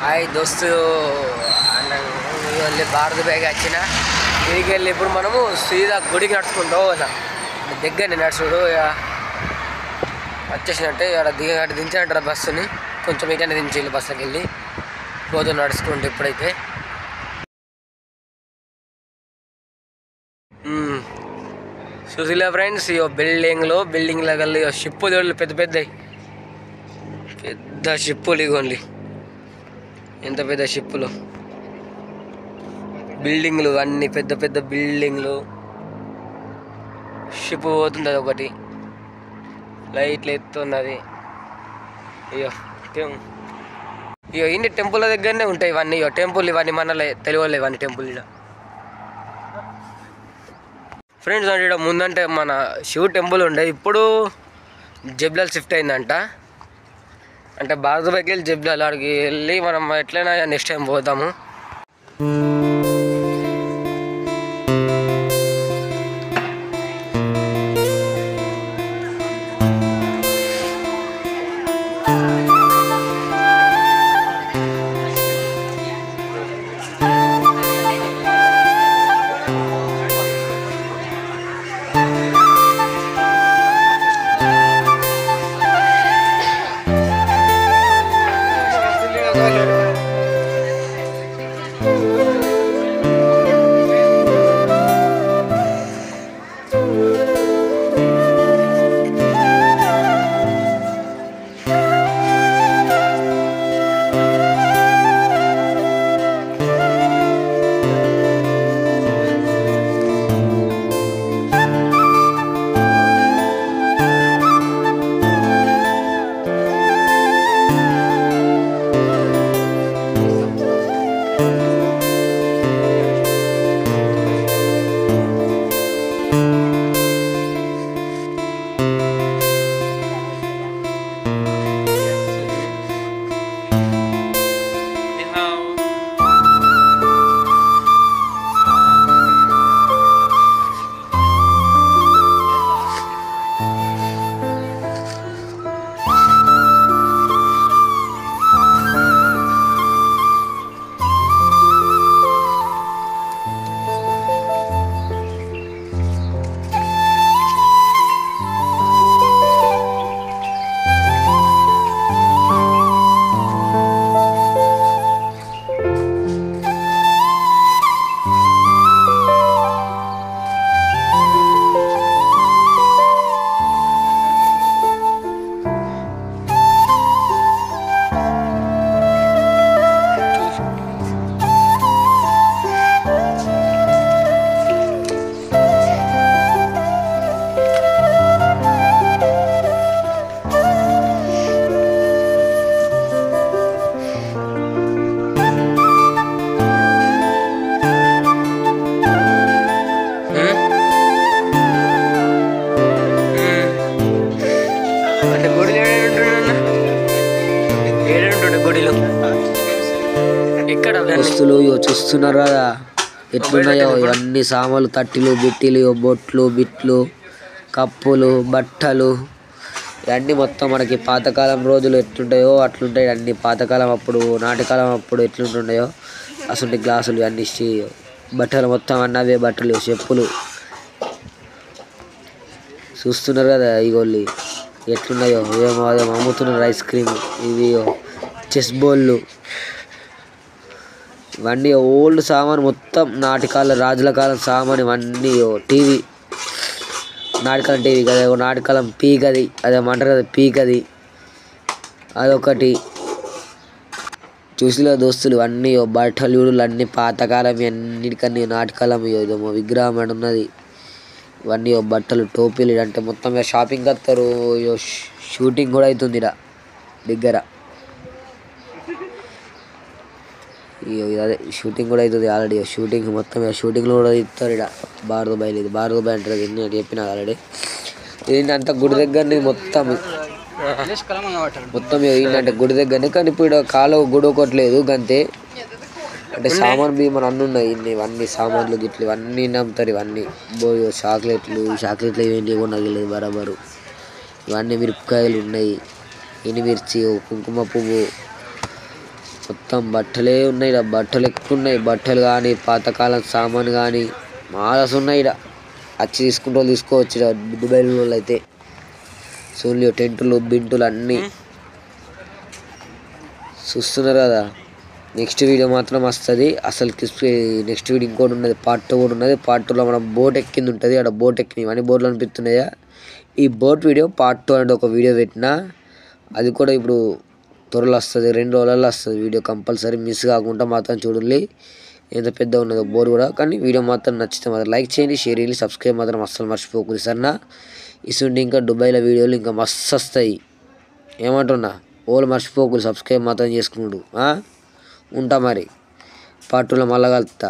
Hi దోస్తు వెళ్ళి భారత బ్యాగ్ వచ్చిన తిరిగి వెళ్ళి ఇప్పుడు మనము సీదా గుడికి నడుచుకుంటాం కదా దగ్గరనే నడుచుడు వచ్చేసినట్టే ఇక్కడ దించారంటారు బస్సుని కొంచెం ఇటనే దించి బస్సుకి వెళ్ళి పోతూ నడుచుకుంటే ఇప్పుడైతే చూసిలే ఫ్రెండ్స్ ఇక బిల్డింగ్ వెళ్ళి షిప్పులు పెద్ద పెద్ద షిప్పులు ఇగోండి ఎంత పెద్ద షిప్పులు బిల్డింగ్లు అన్ని పెద్ద బిల్డింగ్లు షిప్ పోతుంది అది ఒకటి లైట్లు ఎత్తున్నది ఇక ఇన్ని టెంపుల్ దగ్గరనే ఉంటాయి ఇవన్నీ టెంపుల్ ఇవన్నీ మనలే తెలియలే ఇవన్నీ టెంపుల్ ఇక్కడ ఫ్రెండ్స్ అంటే ఇక్కడ ముందంటే మన శివ టెంపుల్ ఉండే ఇప్పుడు జబ్లాల్ షిఫ్ట్ అయిందంట అంటే భారత బైకి వెళ్ళి జబ్లాల్ ఆడికి వెళ్ళి మనం ఎట్లయినా నెక్స్ట్ టైం పోతాము వస్తువులు చూస్తున్నారు కదా ఎట్లున్నాయో ఇవన్నీ సామాన్లు తట్టిలు బిట్టిలు బొట్లు బిట్లు కప్పులు బట్టలు ఇవన్నీ మొత్తం మనకి పాతకాలం రోజులు ఎట్లుంటాయో అట్లుంటాయి అన్ని పాతకాలం అప్పుడు నాటికాలం అప్పుడు ఎట్లుంటున్నాయో అసలు గ్లాసులు ఇవన్నీ బట్టలు మొత్తం అన్నవే బట్టలు చెప్పులు చూస్తున్నారు కదా ఇగోళ్ళు ఎట్లున్నాయో ఏమో అమ్ముతున్నారు ఐస్ క్రీమ్ ఇవి చెస్ బోళ్ళు ఇవన్నీ ఓల్డ్ సామాన్ మొత్తం నాటికాల రాజుల కాలం సామాన్ ఇవన్నీ టీవీ నాటికాలం టీవీ కదా నాటికాలం పీక్ అది అదేమంటారు కదా పీక్ అది అదొకటి చూసిలో దోస్తులు అన్నీ బట్టలు అన్నీ పాతకాలం అన్నిటికన్నీ నాటికాలం ఇదేమో విగ్రహం అని ఉన్నది ఇవన్నీ బట్టలు టోపీలు అంటే మొత్తం షాపింగ్ వస్తారు షూటింగ్ కూడా అవుతుంది ఇక్కడ దగ్గర అదే షూటింగ్ కూడా అవుతుంది ఆల్రెడీ షూటింగ్ మొత్తం షూటింగ్లో కూడా ఇస్తారు ఇక్కడ భారత బయలు ఇది భారత బయ అంటారు దీన్ని అని చెప్పిన ఆల్రెడీ ఏంటంటే గుడి దగ్గరని మొత్తం ఏంటంటే గుడి దగ్గరనే కానీ ఇప్పుడు కాలువ గుడి ఒకట్లేదు గంతే అంటే సామాన్ బియ్యం అన్నీ ఉన్నాయి ఇవన్నీ సామాన్లు గిట్లు ఇవన్నీ నమ్ముతారు ఇవన్నీ చాక్లెట్లు ఇవన్నీ కూడా నాకు లేదు బరాబరు ఇవన్నీ మిరపకాయలు ఉన్నాయి ఎండుమిర్చి కుంకుమ పువ్వు మొత్తం బట్టలే ఉన్నాయి ఇక్కడ, బట్టలు ఎక్కువ ఉన్నాయి. బట్టలు కానీ పాతకాలం సామాను కానీ మాలస్ ఉన్నాయి ఇక్కడ. వచ్చి తీసుకుంటూ తీసుకోవచ్చు ఇక్కడ దుబాయ్లో వాళ్ళు అయితే. సోన్లీ టెంటులు బింటులు అన్నీ చూస్తున్నారు కదా. నెక్స్ట్ వీడియో మాత్రం వస్తుంది అసలు. నెక్స్ట్ వీడియో ఇంకోటి ఉన్నది, పార్ట్ 2 కూడా ఉన్నది. పార్ట్ 2లో మనం బోట్ ఎక్కింది ఉంటుంది. అక్కడ బోట్ ఎక్కింది ఇవన్నీ బోట్లు అనిపిస్తున్నాయా. ఈ బోట్ వీడియో పార్ట్ 2 అంటే ఒక వీడియో పెట్టినా, అది కూడా ఇప్పుడు త్వరలో వస్తుంది, 2 రోజులలో వస్తుంది వీడియో. కంపల్సరీ మిస్ కాకుండా మాత్రం చూడండి. ఎంత పెద్ద ఉన్నదో బోర్ కూడా. కానీ వీడియో మాత్రం నచ్చితే మాత్రం లైక్ చేయండి, షేర్ చేయండి, సబ్స్క్రైబ్ మాత్రం అస్సలు మర్చిపోకూడదు సరేనా. ఇసుండి ఇంకా దుబాయ్లో వీడియోలు ఇంకా మస్తు వస్తాయి. ఏమంటున్నా ఓళ్ళు మర్చిపోకూడదు, సబ్స్క్రైబ్ మాత్రం చేసుకున్నాడు. ఉంటా మరి పార్ట్ 2లో మళ్ళా కలుస్తా.